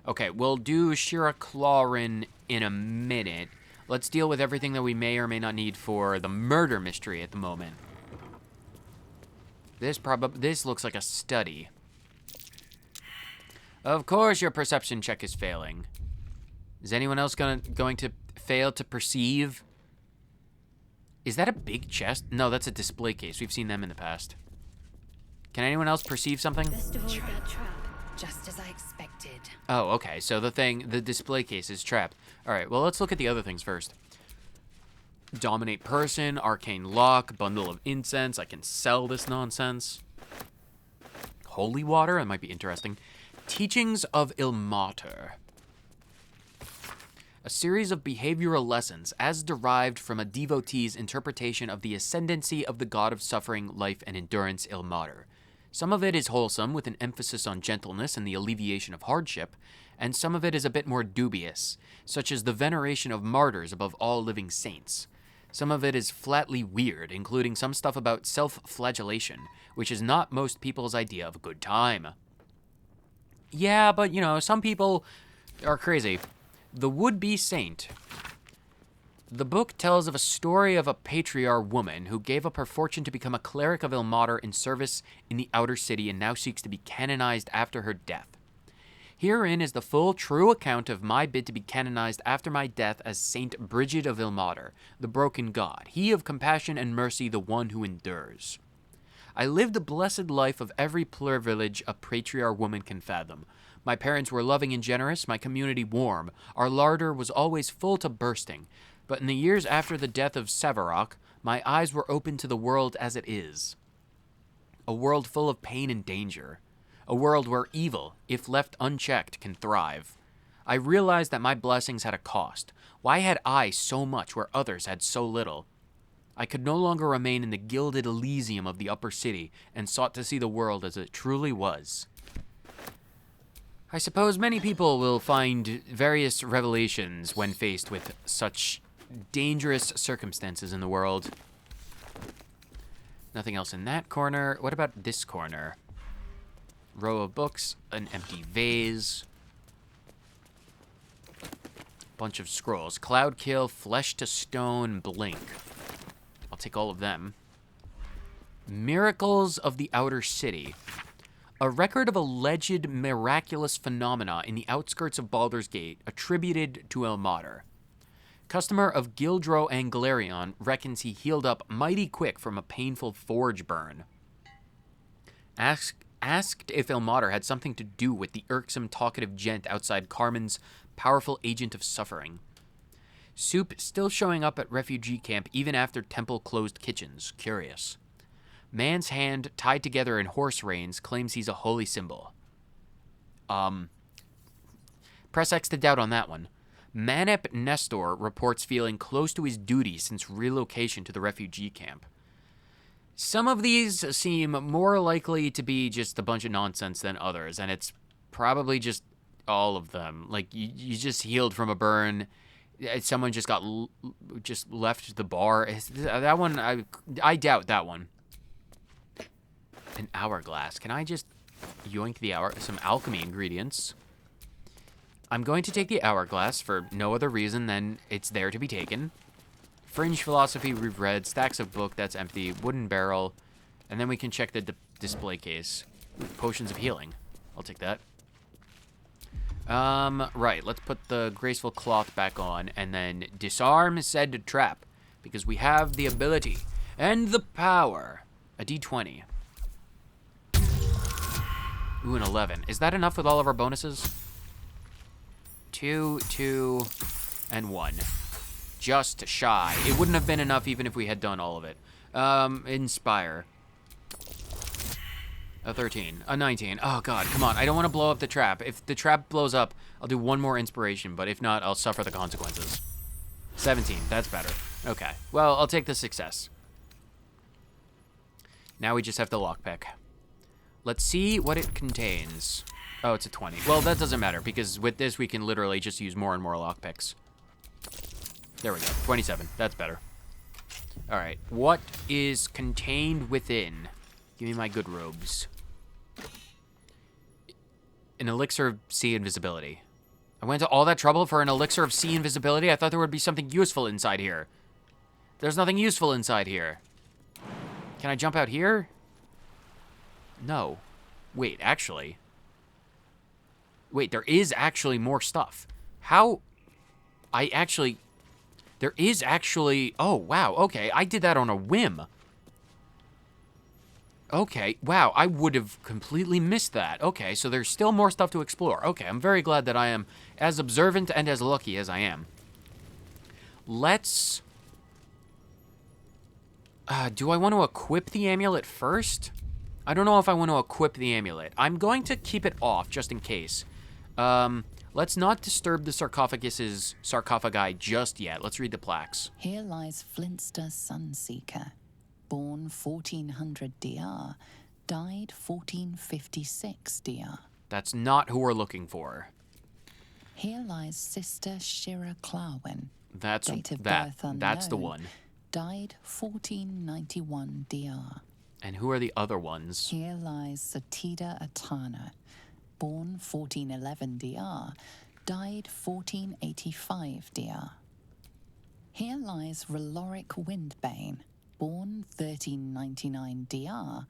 Okay, we'll do Shira Clawin in a minute. Let's deal with everything that we may or may not need for the murder mystery at the moment. This looks like a study. Of course your perception check is failing. Is anyone else going to fail to perceive? Is that a big chest? No, that's a display case. We've seen them in the past. Can anyone else perceive something? Best avoid that trap, just as I expected. Oh, okay. So the display case is trapped. All right, well, let's look at the other things first. Dominate person, arcane lock, bundle of incense. I can sell this nonsense. Holy water, that might be interesting. Teachings of Ilmater. A series of behavioral lessons as derived from a devotee's interpretation of the ascendancy of the god of suffering, life, and endurance, Ilmater. Some of it is wholesome, with an emphasis on gentleness and the alleviation of hardship, and some of it is a bit more dubious, such as the veneration of martyrs above all living saints. Some of it is flatly weird, including some stuff about self-flagellation, which is not most people's idea of a good time. Yeah, but, you know, some people are crazy. The Would-Be Saint. The book tells of a story of a patriarch woman who gave up her fortune to become a cleric of Ilmater in service in the outer city and now seeks to be canonized after her death. Herein is the full, true account of my bid to be canonized after my death as Saint Brigid of Ilmater, the broken god, he of compassion and mercy, the one who endures. I lived the blessed life of every privilege a patriarch woman can fathom. My parents were loving and generous, my community warm, our larder was always full to bursting. But in the years after the death of Sevarok, my eyes were open to the world as it is. A world full of pain and danger. A world where evil, if left unchecked, can thrive. I realized that my blessings had a cost. Why had I so much where others had so little? I could no longer remain in the gilded Elysium of the upper city and sought to see the world as it truly was. I suppose many people will find various revelations when faced with such dangerous circumstances in the world. Nothing else in that corner. What about this corner? Row of books, an empty vase, bunch of scrolls. Cloud Kill, Flesh to Stone, Blink. I'll take all of them. Miracles of the Outer City. A record of alleged miraculous phenomena in the outskirts of Baldur's Gate attributed to Ilmater. Customer of Gildro Anglarion reckons he healed up mighty quick from a painful forge burn. Asked if Ilmater had something to do with the irksome talkative gent outside Carmen's powerful agent of suffering. Soup still showing up at refugee camp even after temple closed kitchens. Curious. Man's hand tied together in horse reins claims he's a holy symbol. Press X to doubt on that one. Manep Nestor reports feeling close to his duty since relocation to the refugee camp. Some of these seem more likely to be just a bunch of nonsense than others, and it's probably just all of them. Like, you just healed from a burn. Someone just got just left the bar. That one, I doubt that one. An hourglass. Can I just yoink the some alchemy ingredients? I'm going to take the hourglass for no other reason than it's there to be taken. Fringe philosophy we've read. Stacks of book, that's empty. Wooden barrel. And then we can check the display case. Ooh, potions of healing. I'll take that. Right, let's put the graceful cloth back on and then disarm said trap, because we have the ability and the power. A d20. Ooh, an 11. Is that enough with all of our bonuses? 2, 2, and 1. Just shy. It wouldn't have been enough even if we had done all of it. Inspire. A 13. A 19. Oh, God, come on. I don't want to blow up the trap. If the trap blows up, I'll do one more inspiration, but if not, I'll suffer the consequences. 17. That's better. Okay. Well, I'll take the success. Now we just have to lockpick. Let's see what it contains. Oh, it's a 20. Well, that doesn't matter, because with this, we can literally just use more and more lockpicks. There we go. 27. That's better. All right. What is contained within? Give me my good robes. An elixir of sea invisibility. I went to all that trouble for an elixir of sea invisibility? I thought there would be something useful inside here. There's nothing useful inside here. Can I jump out here? No. Wait, actually. Wait, there is actually more stuff. How? There is actually... Oh, wow, okay. I did that on a whim. Okay, wow, I would have completely missed that. Okay, so there's still more stuff to explore. Okay, I'm very glad that I am as observant and as lucky as I am. Let's... do I want to equip the amulet first? I don't know if I want to equip the amulet. I'm going to keep it off, just in case. Let's not disturb the sarcophagi just yet. Let's read the plaques. Here lies Flintster Sunseeker, born 1400 DR, died 1456 DR. That's not who we're looking for. Here lies Sister Shira Clarwin. That's date of that. birth unknown, That's the one. Died 1491 DR. And who are the other ones? Here lies Satida Atana, born 1411 DR, died 1485 DR. Here lies Reloric Windbane, born 1399 DR,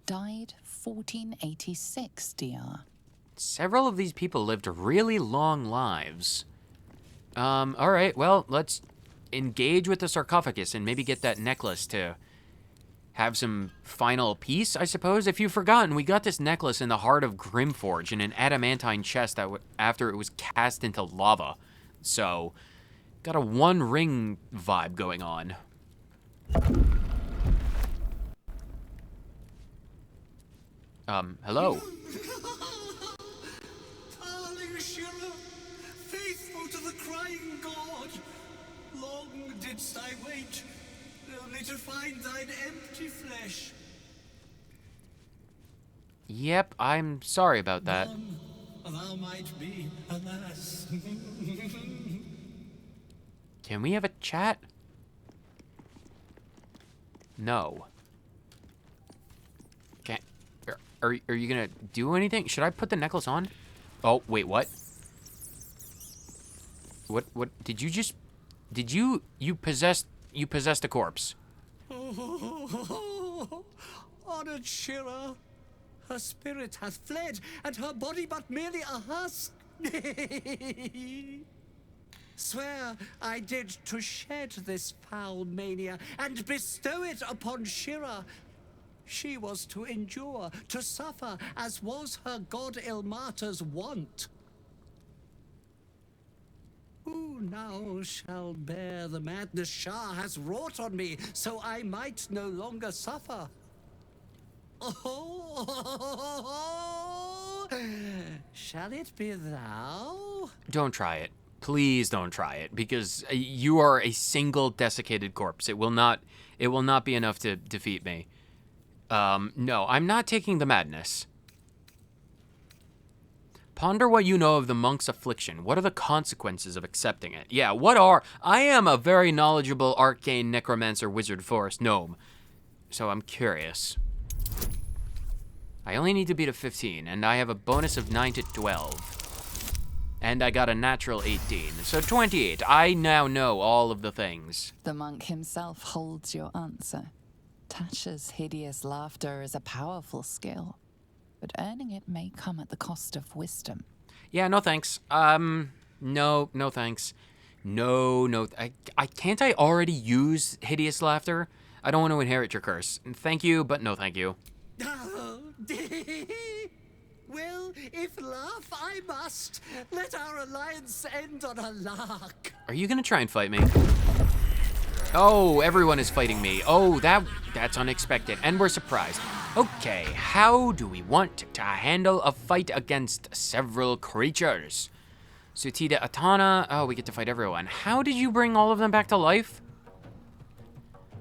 died 1486 DR. Several of these people lived really long lives. All right, well, let's engage with the sarcophagus and maybe get that necklace to have some final peace, I suppose. If you've forgotten, we got this necklace in the heart of Grimforge in an adamantine chest that after it was cast into lava. So, got a One Ring vibe going on. Hello. Darling Shira, faithful to the crying god, long didst I wait, only to find thine empty flesh. Yep, I'm sorry about that. None thou might be, alas. Can we have a chat? No. Can't. Are you gonna do anything? Should I put the necklace on? Oh, wait, what? What did you just... Did you possessed a corpse? Oh, honored Shira, her spirit hath fled, and her body but merely a husk. Swear I did to shed this foul mania and bestow it upon Shira. She was to endure, to suffer, as was her god Ilmata's wont. Who now shall bear the madness Shah has wrought on me, so I might no longer suffer? Oh, shall it be thou? Don't try it. Please don't try it, because you are a single desiccated corpse. It will not be enough to defeat me. No, I'm not taking the madness. Ponder what you know of the monk's affliction. What are the consequences of accepting it? Yeah, I am a very knowledgeable arcane necromancer wizard forest gnome, so I'm curious. I only need to beat a 15, and I have a bonus of 9 to 12. And I got a natural 18, so 28. I now know all of the things. The monk himself holds your answer. Tasha's hideous laughter is a powerful skill, but earning it may come at the cost of wisdom. Yeah, no thanks. No thanks. No, can't I already use hideous laughter? I don't want to inherit your curse. Thank you, but no thank you. Well, if laugh I must, let our alliance end on a lark. Are you gonna try and fight me? Oh, everyone is fighting me. Oh, that's unexpected, and we're surprised. Okay, how do we want to handle a fight against several creatures? Sutida Atana, oh, we get to fight everyone. How did you bring all of them back to life?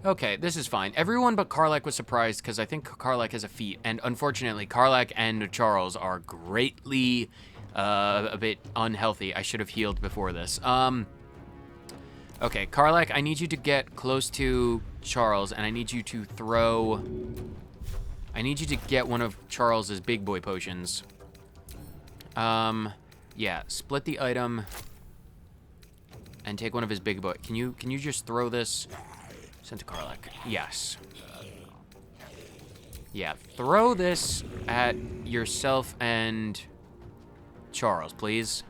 Okay, this is fine. Everyone but Karlach was surprised because I think Karlach has a feat, and unfortunately, Karlach and Charles are greatly a bit unhealthy. I should have healed before this. Okay, Karlach, I need you to get close to Charles, and I need you to throw... I need you to get one of Charles's big boy potions. Yeah, split the item and take one of his big boy. Can you just throw this? Send to Karlach. Yes. Yeah, throw this at yourself and Charles, please.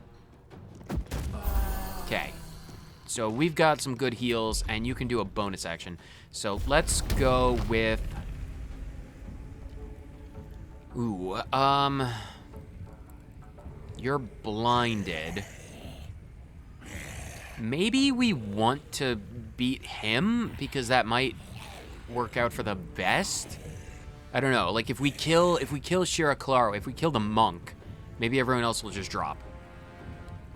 Okay. So we've got some good heals, and you can do a bonus action. So let's go with... Ooh, you're blinded. Maybe we want to beat him, because that might work out for the best? I don't know, like if we kill Shira Claro, if we kill the monk, maybe everyone else will just drop.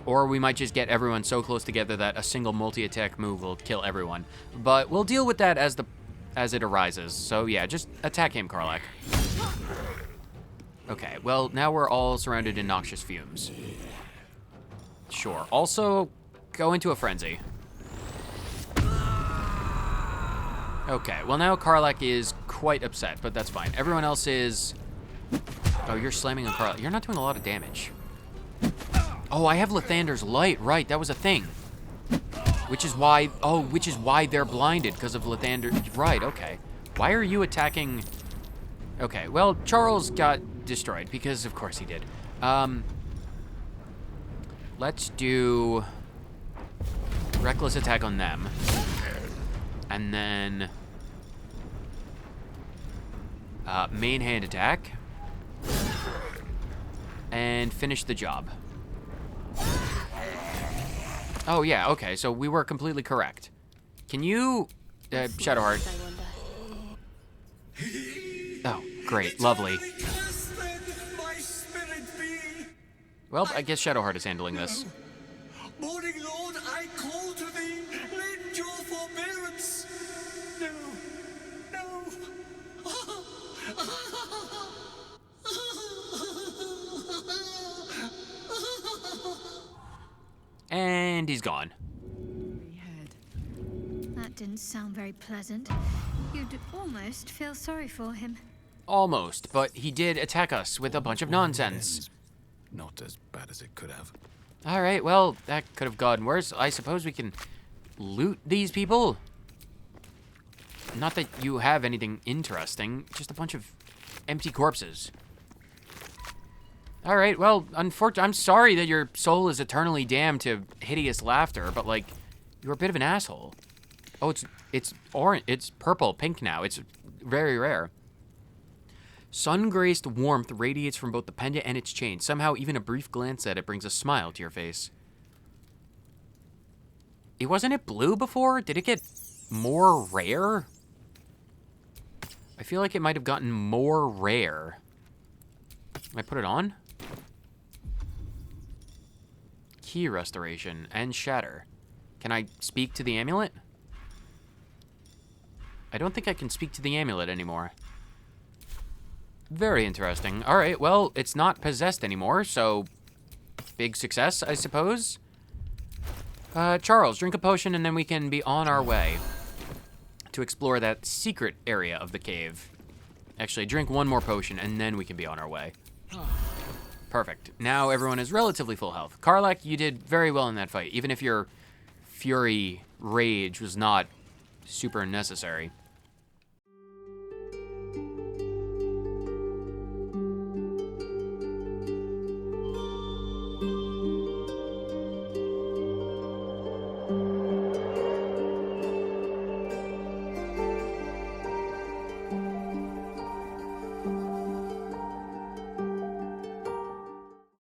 Or we might just get everyone so close together that a single multi-attack move will kill everyone. But we'll deal with that as it arises. So yeah, just attack him, Karlach. Okay, well, now we're all surrounded in noxious fumes. Sure. Also, go into a frenzy. Okay, well now Karlach is quite upset, but that's fine. Everyone else is... Oh, you're slamming on Karlach. You're not doing a lot of damage. Oh, I have Lathander's Light. Right, that was a thing. Which is why they're blinded, because of Lathander. Right, okay. Why are you attacking... Okay, well, Charles got destroyed, because of course he did. Let's do... Reckless attack on them. And then... main hand attack. And finish the job. Oh, yeah, okay, so we were completely correct. Can you... Shadowheart. Oh, great, lovely. Well, I guess Shadowheart is handling this. Morning Lord, I call to thee, lend your forbearance. No, And he's gone. That didn't sound very pleasant. You'd almost feel sorry for him. Almost, but he did attack us with a bunch of nonsense. Not as bad as it could have. All right, well, that could have gotten worse. I suppose we can loot these people. Not that you have anything interesting, just a bunch of empty corpses. All right, well, unfortunately, I'm sorry that your soul is eternally damned to hideous laughter, but, like, you're a bit of an asshole. Oh, it's orange, it's purple, pink now. It's very rare. Sun-graced warmth radiates from both the pendant and its chain. Somehow, even a brief glance at it brings a smile to your face. Wasn't it blue before? Did it get more rare? I feel like it might have gotten more rare. Can I put it on? Key restoration and shatter. Can I speak to the amulet? I don't think I can speak to the amulet anymore. Very interesting. All right, well, it's not possessed anymore, so big success, I suppose. Charles, drink a potion and then we can be on our way to explore that secret area of the cave. Actually, drink one more potion and then we can be on our way. Perfect. Now everyone is relatively full health. Karlach, you did very well in that fight, even if your fury rage was not super necessary.